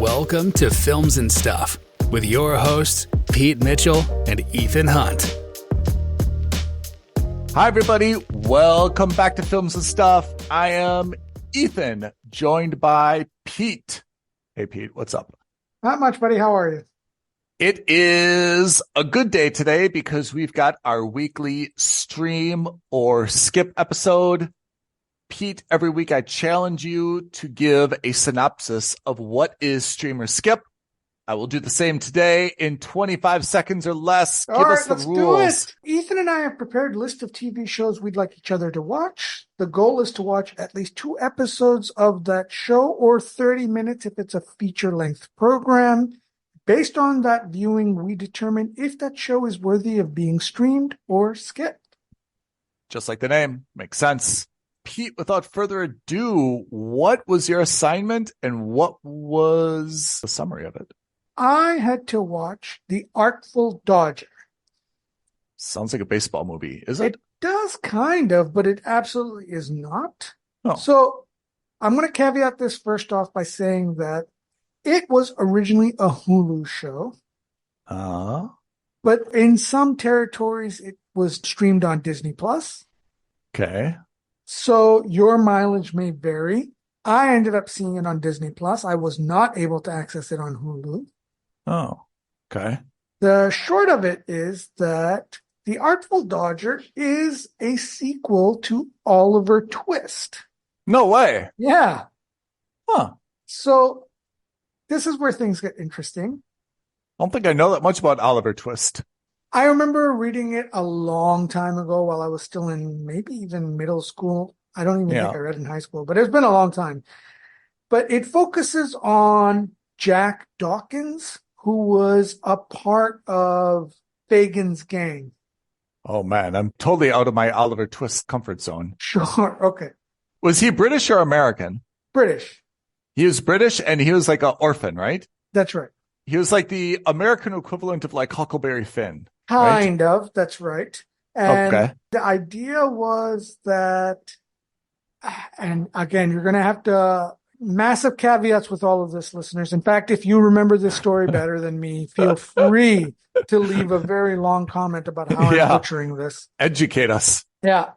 Welcome to Films and Stuff with your hosts, Pete Mitchell and Ethan Hunt. Hi, everybody. Welcome back to Films and Stuff. I am Ethan, joined by Pete. Hey, Pete, what's up? Not much, buddy. How are you? It is a good day today because we've got our weekly stream or skip episode. Pete, every week I challenge you to give a synopsis of what is stream or skip. I will do the same today in 25 seconds or less. Give us the rules. Do it. Ethan and I have prepared a list of TV shows we'd like each other to watch. The goal is to watch at least 2 episodes of that show or 30 minutes if it's a feature-length program. Based on that viewing, we determine if that show is worthy of being streamed or skipped. Just like the name. Makes sense. Pete, without further ado, what was your assignment and what was the summary of it? I had to watch The Artful Dodger. Sounds like a baseball movie, is it? It does kind of, but it absolutely is not. Oh. So I'm going to caveat this first off by saying that it was originally a Hulu show. But in some territories, it was streamed on Disney+. Okay. So your mileage may vary. I ended up seeing it on Disney+. I was not able to access it on Hulu. Oh, okay. The short of it is that The Artful Dodger is a sequel to Oliver Twist. No way. Yeah. Huh. So this is where things get interesting. I don't think I know that much about Oliver Twist. I remember reading it a long time ago while I was still in maybe even middle school. I don't even think I read in high school, but it's been a long time. But it focuses on Jack Dawkins, who was a part of Fagin's gang. Oh, man, I'm totally out of my Oliver Twist comfort zone. Sure. Okay. Was he British or American? British. He was British and he was like an orphan, right? That's right. He was like the American equivalent of like Huckleberry Finn. Kind of. That's right. And okay. The idea was that, and again, you're going to have to massive caveats with all of this, listeners. In fact, if you remember this story better than me, feel free to leave a very long comment about how I'm butchering this. Educate us. Yeah.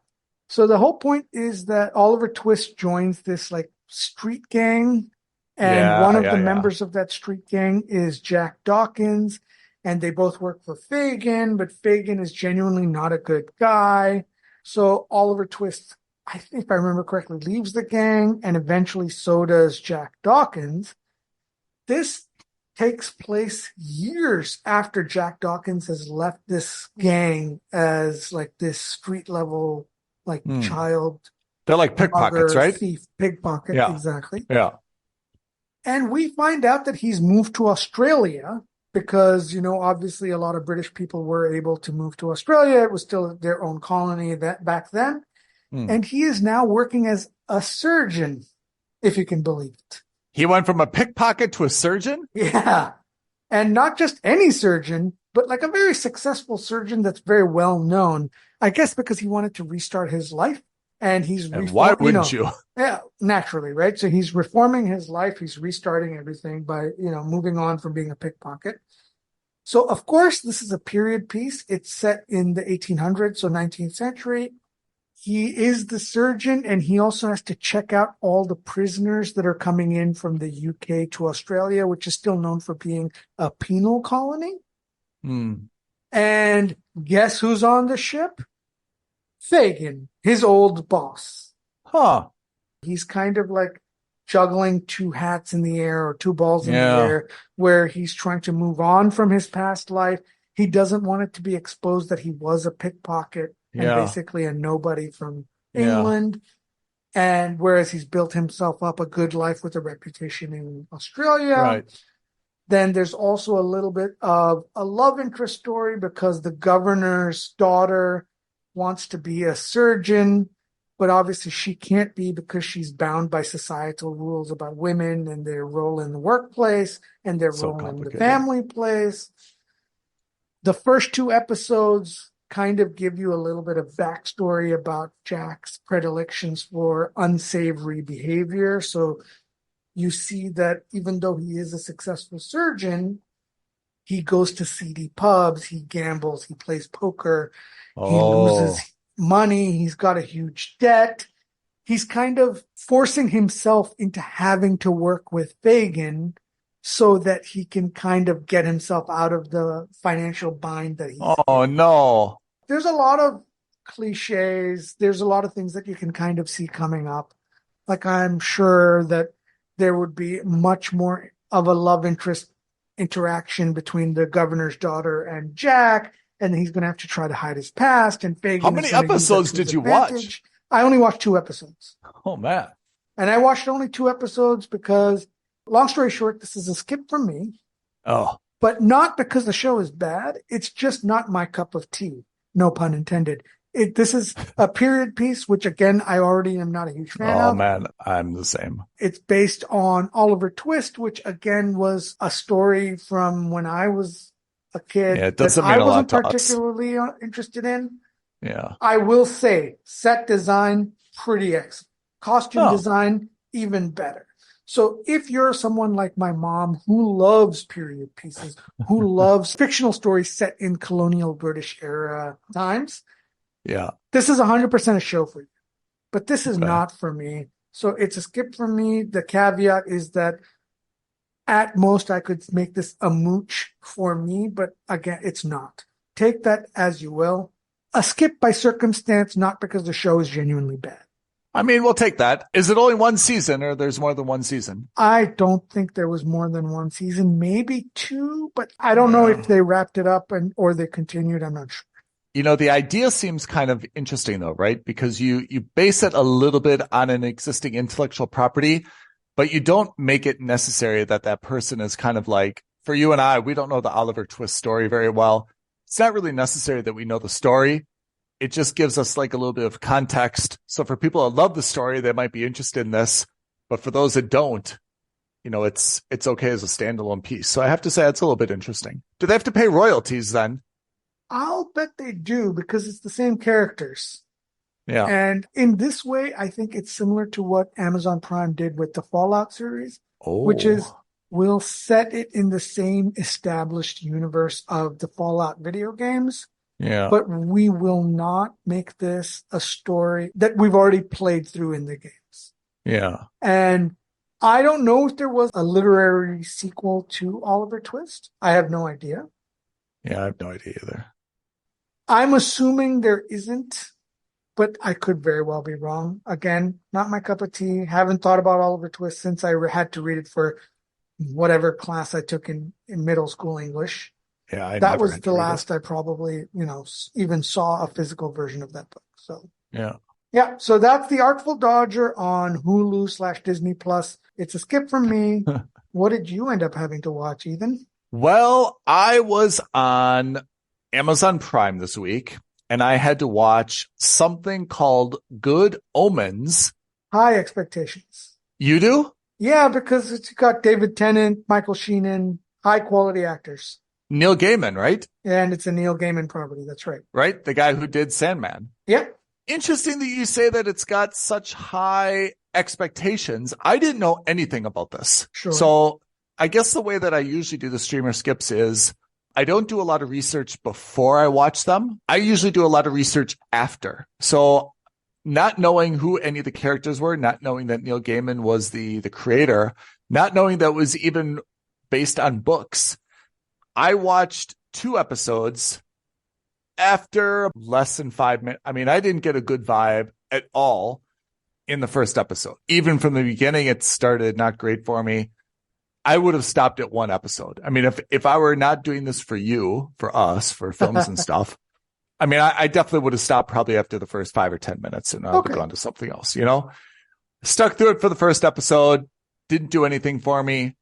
So the whole point is that Oliver Twist joins this like street gang, and one of the members of that street gang is Jack Dawkins, and they both work for Fagin, but Fagin is genuinely not a good guy. So Oliver Twist, I think if I remember correctly, leaves the gang, and eventually so does Jack Dawkins. This takes place years after Jack Dawkins has left this gang as like this street level, like child. They're like pickpockets, right? Thief, pickpocket, exactly. Yeah. And we find out that he's moved to Australia because, you know, obviously a lot of British people were able to move to Australia. It was still their own colony back then. And he is now working as a surgeon, if you can believe it. He went from a pickpocket to a surgeon? Yeah. And not just any surgeon, but like a very successful surgeon that's very well known. I guess because he wanted to restart his life. And he's why wouldn't you? Yeah, naturally, right? So he's reforming his life. He's restarting everything by, you know, moving on from being a pickpocket. So, of course, this is a period piece. It's set in the 1800s, so 19th century. He is the surgeon, and he also has to check out all the prisoners that are coming in from the UK to Australia, which is still known for being a penal colony. And guess who's on the ship? Fagin, his old boss. Huh. He's kind of like juggling 2 hats in the air or 2 balls in the air, where he's trying to move on from his past life. He doesn't want it to be exposed that he was a pickpocket and basically a nobody from England. And whereas he's built himself up a good life with a reputation in Australia. Right. Then there's also a little bit of a love interest story because the governor's daughter wants to be a surgeon, but obviously she can't be because she's bound by societal rules about women and their role in the workplace and their role in the family place. The first 2 episodes kind of give you a little bit of backstory about Jack's predilections for unsavory behavior. So you see that even though he is a successful surgeon, he goes to seedy pubs, he gambles, he plays poker, he loses money, he's got a huge debt. He's kind of forcing himself into having to work with Fagin so that he can kind of get himself out of the financial bind that he's in. No. There's a lot of cliches. There's a lot of things that you can kind of see coming up. Like, I'm sure that there would be much more of a love interest interaction between the governor's daughter and Jack, and he's going to have to try to hide his past. And Fagin. How many episodes did you watch? I only watched 2 episodes. Oh, man. And I watched only 2 episodes because, long story short, this is a skip from me. Oh. But not because the show is bad. It's just not my cup of tea. No pun intended. This is a period piece, which, again, I already am not a huge fan of. Oh, man, I'm the same. It's based on Oliver Twist, which, again, was a story from when I was a kid it doesn't mean a lot to us. I wasn't particularly interested in. Yeah. I will say, set design, pretty excellent. Costume design, even better. So if you're someone like my mom who loves period pieces, who loves fictional stories set in colonial British era times, this is 100% a show for you. But this is not for me. So it's a skip for me. The caveat is that at most I could make this a mooch for me, but again, it's not. Take that as you will. A skip by circumstance, not because the show is genuinely bad. I mean, we'll take that. Is it only 1 season or there's more than 1 season? I don't think there was more than 1 season, maybe 2, but I don't know if they wrapped it up or they continued. I'm not sure. You know, the idea seems kind of interesting though, right? Because you base it a little bit on an existing intellectual property, but you don't make it necessary that that person is kind of like, for you and I, we don't know the Oliver Twist story very well. It's not really necessary that we know the story. It just gives us like a little bit of context. So for people that love the story, they might be interested in this. But for those that don't, you know, it's okay as a standalone piece. So I have to say it's a little bit interesting. Do they have to pay royalties then? I'll bet they do because it's the same characters. Yeah. And in this way, I think it's similar to what Amazon Prime did with the Fallout series, which is we'll set it in the same established universe of the Fallout video games. Yeah. But we will not make this a story that we've already played through in the games. Yeah. And I don't know if there was a literary sequel to Oliver Twist. I have no idea. Yeah, I have no idea either. I'm assuming there isn't, but I could very well be wrong. Again, not my cup of tea. Haven't thought about Oliver Twist since I had to read it for whatever class I took in middle school English. Yeah, that was the last I probably, even saw a physical version of that book. So yeah. So that's The Artful Dodger on Hulu/Disney Plus. It's a skip from me. What did you end up having to watch, Ethan? Well, I was on Amazon Prime this week, and I had to watch something called Good Omens. High expectations. You do? Yeah, because it's got David Tennant, Michael Sheenan, high quality actors. Neil Gaiman, right? And it's a Neil Gaiman property. That's right. Right? The guy who did Sandman. Yep. Interesting that you say that it's got such high expectations. I didn't know anything about this. Sure. So I guess the way that I usually do the streamer skips is I don't do a lot of research before I watch them. I usually do a lot of research after. So not knowing who any of the characters were, not knowing that Neil Gaiman was the creator, not knowing that it was even based on books, I watched 2 episodes after less than 5 minutes. I mean, I didn't get a good vibe at all in the first episode. Even from the beginning, it started not great for me. I would have stopped at 1 episode. I mean, if I were not doing this for you, for us, for films and stuff, I mean, I definitely would have stopped probably after the first 5 or 10 minutes and I would have gone to something else, Stuck through it for the first episode. Didn't do anything for me.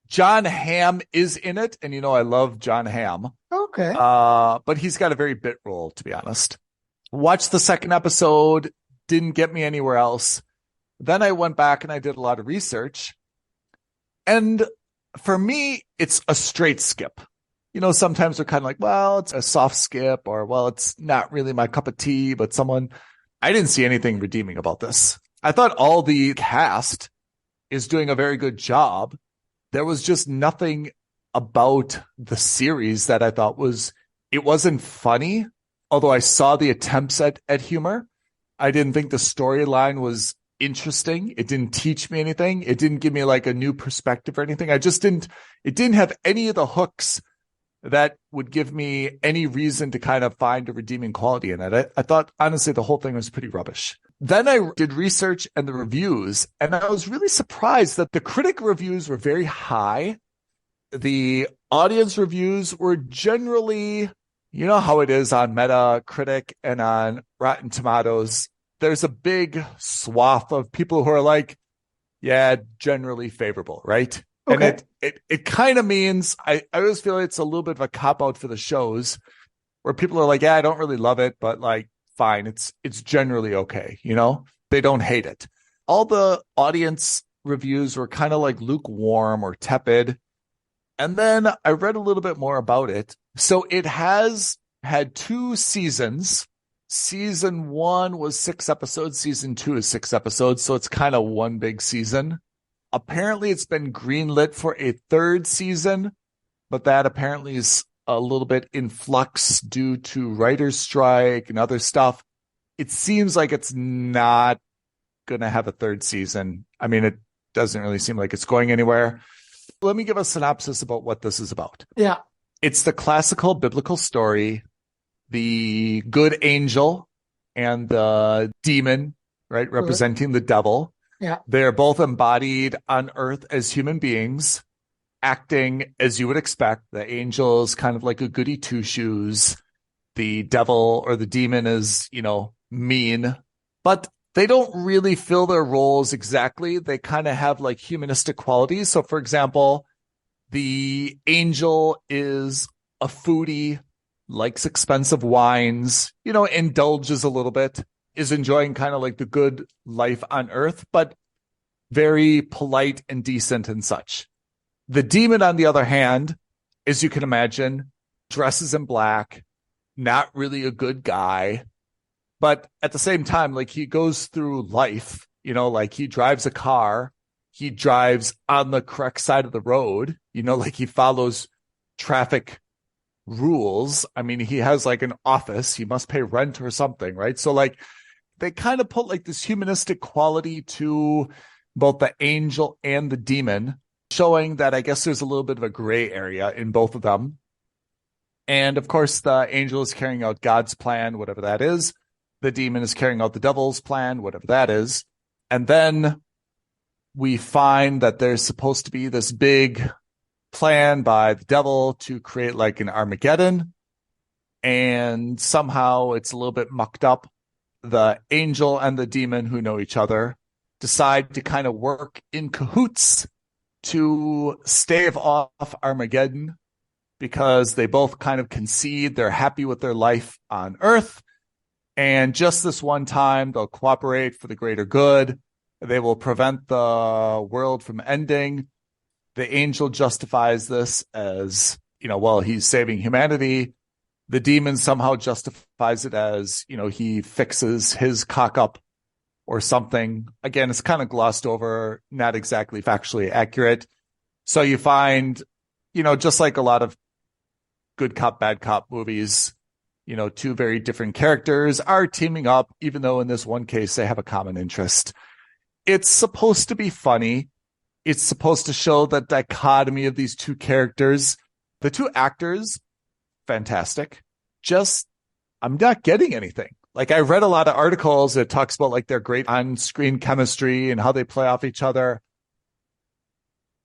John Hamm is in it. And I love John Hamm. Okay. But he's got a very bit role, to be honest. Watched the second episode. Didn't get me anywhere else. Then I went back and I did a lot of research. And for me, it's a straight skip. Sometimes they're kind of like, well, it's a soft skip or, well, it's not really my cup of tea, but I didn't see anything redeeming about this. I thought all the cast is doing a very good job. There was just nothing about the series that I thought it wasn't funny. Although I saw the attempts at humor, I didn't think the storyline was interesting. It didn't teach me anything. It didn't give me like a new perspective or anything. It didn't have any of the hooks that would give me any reason to kind of find a redeeming quality in it. I thought, honestly, the whole thing was pretty rubbish. Then I did research and the reviews, and I was really surprised that the critic reviews were very high. The audience reviews were generally, you know how it is on Metacritic and on Rotten Tomatoes. There's a big swath of people who are like, yeah, generally favorable, right? Okay. And it kind of means, I always feel it's a little bit of a cop-out for the shows where people are like, yeah, I don't really love it, but like, fine, it's generally okay, you know? They don't hate it. All the audience reviews were kind of like lukewarm or tepid. And then I read a little bit more about it. So it has had 2 seasons. Season 1 was 6 episodes. Season 2 is 6 episodes. So it's kind of one big season. Apparently it's been greenlit for a 3rd season, but that apparently is a little bit in flux due to writer's strike and other stuff. It seems like it's not going to have a 3rd season. I mean, it doesn't really seem like it's going anywhere. Let me give a synopsis about what this is about. Yeah. It's the classical biblical story, the good angel and the demon, right? Representing the devil. Yeah. They're both embodied on earth as human beings, acting as you would expect. The angel is kind of like a goody two-shoes. The devil or the demon is, mean. But they don't really fill their roles exactly. They kind of have like humanistic qualities. So, for example, the angel is a foodie, likes expensive wines, indulges a little bit, is enjoying kind of like the good life on earth, but very polite and decent and such. The demon, on the other hand, as you can imagine, dresses in black, not really a good guy, but at the same time, like he goes through life, like he drives a car, he drives on the correct side of the road, like he follows traffic rules. I mean, he has like an office, he must pay rent or something, right? So like they kind of put like this humanistic quality to both the angel and the demon, showing that I guess there's a little bit of a gray area in both of them. And of course, the angel is carrying out God's plan, whatever that is. The demon is carrying out the devil's plan, whatever that is. And then we find that there's supposed to be this big plan by the devil to create like an Armageddon. And somehow it's a little bit mucked up. The angel and the demon, who know each other, decide to kind of work in cahoots to stave off Armageddon because they both kind of concede they're happy with their life on Earth. And just this one time, they'll cooperate for the greater good. They will prevent the world from ending. The angel justifies this as, he's saving humanity. The demon somehow justifies it as, he fixes his cock up or something. Again, it's kind of glossed over, not exactly factually accurate. So you find, just like a lot of good cop, bad cop movies, 2 very different characters are teaming up, even though in this one case they have a common interest. It's supposed to be funny. It's supposed to show the dichotomy of these 2 characters. The 2 actors, fantastic. Just, I'm not getting anything. Like I read a lot of articles that talks about like their great on-screen chemistry and how they play off each other.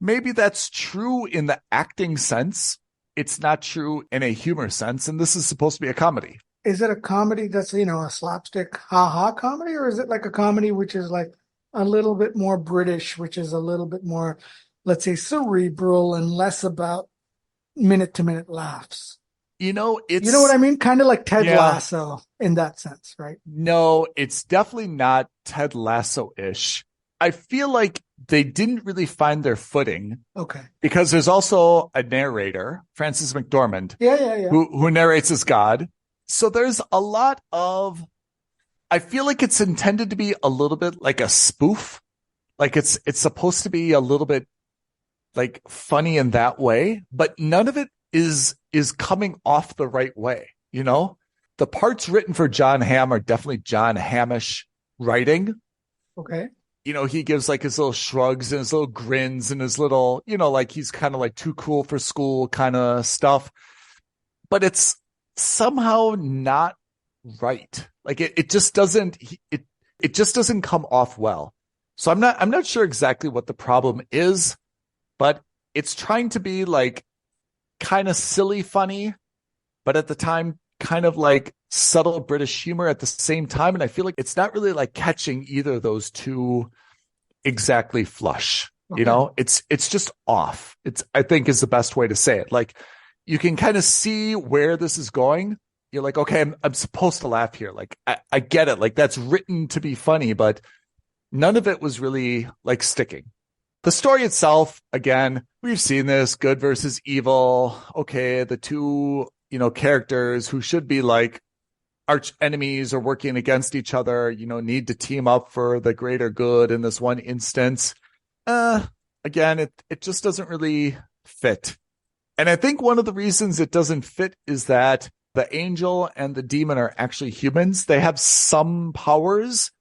Maybe that's true in the acting sense. It's not true in a humor sense. And this is supposed to be a comedy. Is it a comedy that's, a slapstick ha-ha comedy? Or is it like a comedy which is like a little bit more British, which is a little bit more, let's say, cerebral and less about minute-to-minute laughs? It's... You know what I mean? Kind of like Ted Lasso in that sense, right? No, it's definitely not Ted Lasso-ish. I feel like they didn't really find their footing. Okay. Because there's also a narrator, Francis McDormand, yeah. Who narrates as God. So there's a lot of, I feel like it's intended to be a little bit like a spoof Like it's supposed to be a little bit like funny in that way, but none of it is coming off the right way, you know? The parts written for John Hamm are definitely John Hammish writing. Okay. You know, he gives like his little shrugs and his little grins and his little, you know, like he's kind of like too cool for school kind of stuff. But it's somehow not right. Like it just doesn't it just doesn't come off well. So I'm not sure exactly what the problem is, but it's trying to be like kind of silly funny, but at the time kind of like subtle British humor at the same time. And I feel like it's not really like catching either of those two exactly flush. Okay. You know, it's just off. I think is the best way to say it. Like you can kind of see where this is going. You're like, okay, I'm supposed to laugh here. Like I get it. Like that's written to be funny, but none of it was really like sticking. The story itself, again, we've seen this good versus evil. Okay. The two, you know, characters who should be like arch enemies or working against each other, you know, need to team up for the greater good in this one instance. Again, it just doesn't really fit. And I think one of the reasons it doesn't fit is that the angel and the demon are actually humans. They have some powers,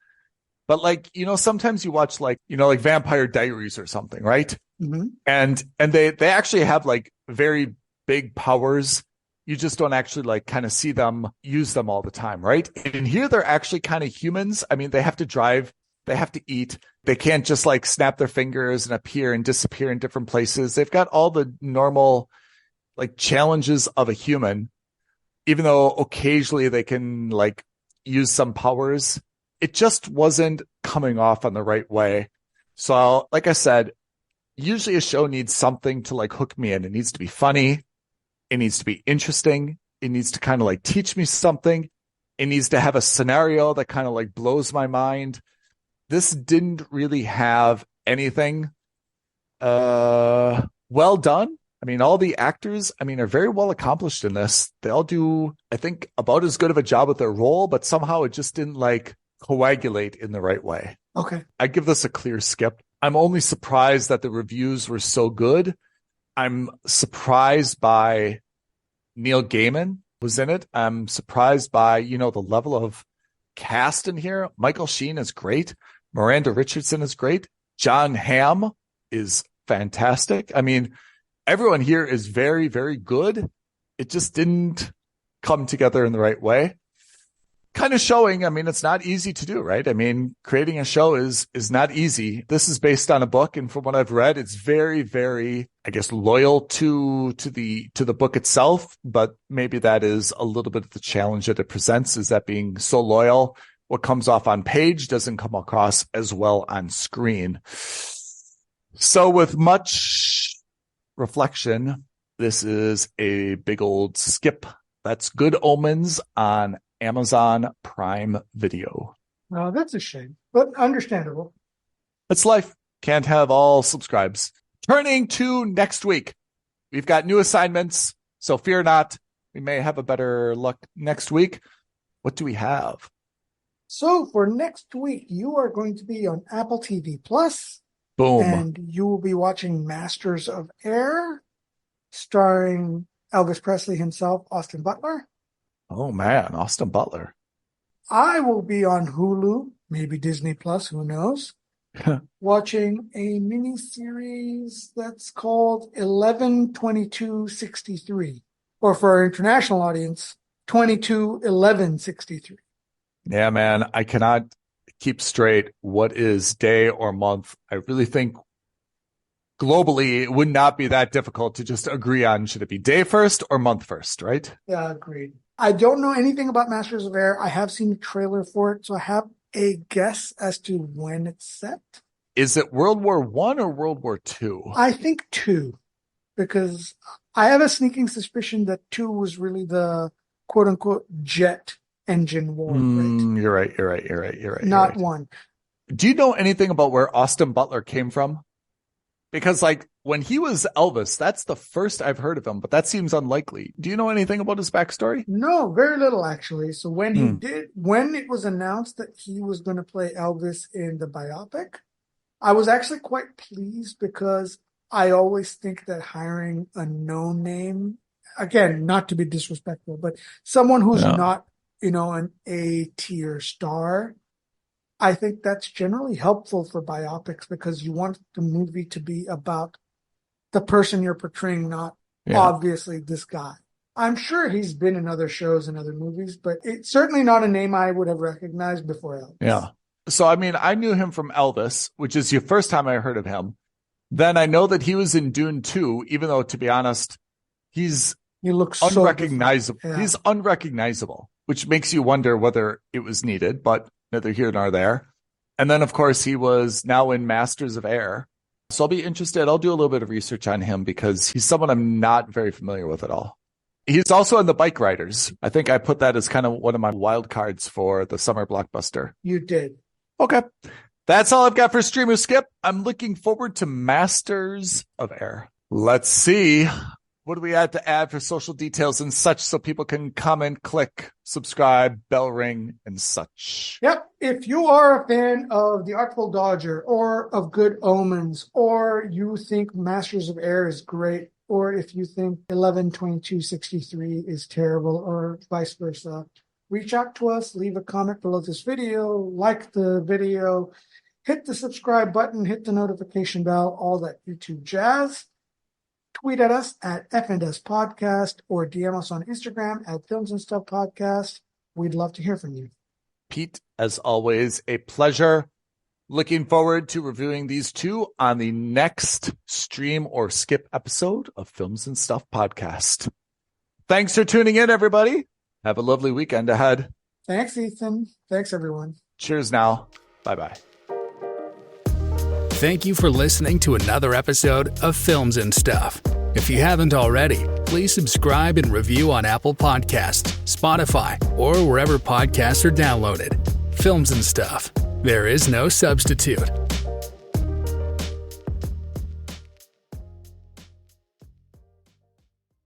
but like, you know, sometimes you watch like, you know, like Vampire Diaries or something, right? Mm-hmm. And they actually have like very big powers. You just don't actually like kind of see them use them all the time, right? And here they're actually kind of humans. I mean, they have to drive, they have to eat. They can't just like snap their fingers and appear and disappear in different places. They've got all the normal like challenges of a human, even though occasionally they can like use some powers. It just wasn't coming off on the right way. So like I said, usually a show needs something to like hook me in. It needs to be funny. It needs to be interesting. It needs to kind of like teach me something. It needs to have a scenario that kind of like blows my mind. This didn't really have anything. Well done. I mean, all the actors, I mean, are very well accomplished in this. They all do, I think, about as good of a job with their role, but somehow it just didn't like coagulate in the right way. Okay. I give this a clear skip. I'm only surprised that the reviews were so good. I'm surprised by Neil Gaiman was in it. I'm surprised by, you know, the level of cast in here. Michael Sheen is great. Miranda Richardson is great. John Hamm is fantastic. I mean, everyone here is very, very good. It just didn't come together in the right way. Kind of showing, I mean, it's not easy to do, right? I mean, creating a show is not easy. This is based on a book, and from what I've read, it's very, very, I guess, loyal to the book itself, but maybe that is a little bit of the challenge that it presents, is that being so loyal, what comes off on page doesn't come across as well on screen. So with much reflection, this is a big old skip. That's Good Omens on Amazon Prime Video. Oh, that's a shame, but understandable. It's life. Can't have all subscribes. Turning to next week, we've got new assignments, so fear not. We may have a better luck next week. What do we have? So for next week, you are going to be on Apple TV Plus. Boom. And you will be watching Masters of Air, starring Elvis Presley himself, Austin Butler. Oh, man, Austin Butler. I will be on Hulu, maybe Disney Plus, who knows, watching a mini-series that's called 11/22/63, or for our international audience, 22/11/63. Yeah, man, I cannot keep straight what is day or month. I really think globally it would not be that difficult to just agree on, should it be day first or month first, right? Yeah, agreed. I don't know anything about Masters of Air. I have seen the trailer for it, so I have a guess as to when it's set. Is it World War I or World War II? I think 2, because I have a sneaking suspicion that 2 was really the quote-unquote jet engine war. Right? You're right. Not 1. Do you know anything about where Austin Butler came from? Because like when he was Elvis, that's the first I've heard of him, but that seems unlikely. Do you know anything about his backstory? No, very little actually. So when it was announced that he was going to play Elvis in the biopic, I was actually quite pleased because I always think that hiring a no-name, again, not to be disrespectful, but someone who's not, an A-tier star, I think that's generally helpful for biopics because you want the movie to be about the person you're portraying, not obviously this guy. I'm sure he's been in other shows and other movies, but it's certainly not a name I would have recognized before Elvis. Yeah. So, I mean, I knew him from Elvis, which is the first time I heard of him. Then I know that he was in Dune 2, even though, to be honest, he looks unrecognizable. So He's unrecognizable, which makes you wonder whether it was needed, but neither here nor there. And then, of course, he was now in Masters of Air. So I'll be interested. I'll do a little bit of research on him because he's someone I'm not very familiar with at all. He's also in The Bike Riders. I think I put that as kind of one of my wild cards for the summer blockbuster. You did. Okay. That's all I've got for Streamer Skip. I'm looking forward to Masters of Air. Let's see. What do we have to add for social details and such so people can comment, click, subscribe, bell ring, and such? Yep. If you are a fan of The Artful Dodger or of Good Omens, or you think Masters of Air is great, or if you think 11/22/63 is terrible, or vice versa, reach out to us, leave a comment below this video, like the video, hit the subscribe button, hit the notification bell, all that YouTube jazz. Tweet at us at FNS Podcast or DM us on Instagram at Films and Stuff Podcast. We'd love to hear from you. Pete, as always, a pleasure. Looking forward to reviewing these two on the next stream or skip episode of Films and Stuff Podcast. Thanks for tuning in, everybody. Have a lovely weekend ahead. Thanks, Ethan. Thanks, everyone. Cheers now. Bye-bye. Thank you for listening to another episode of Films and Stuff. If you haven't already, please subscribe and review on Apple Podcasts, Spotify, or wherever podcasts are downloaded. Films and Stuff. There is no substitute.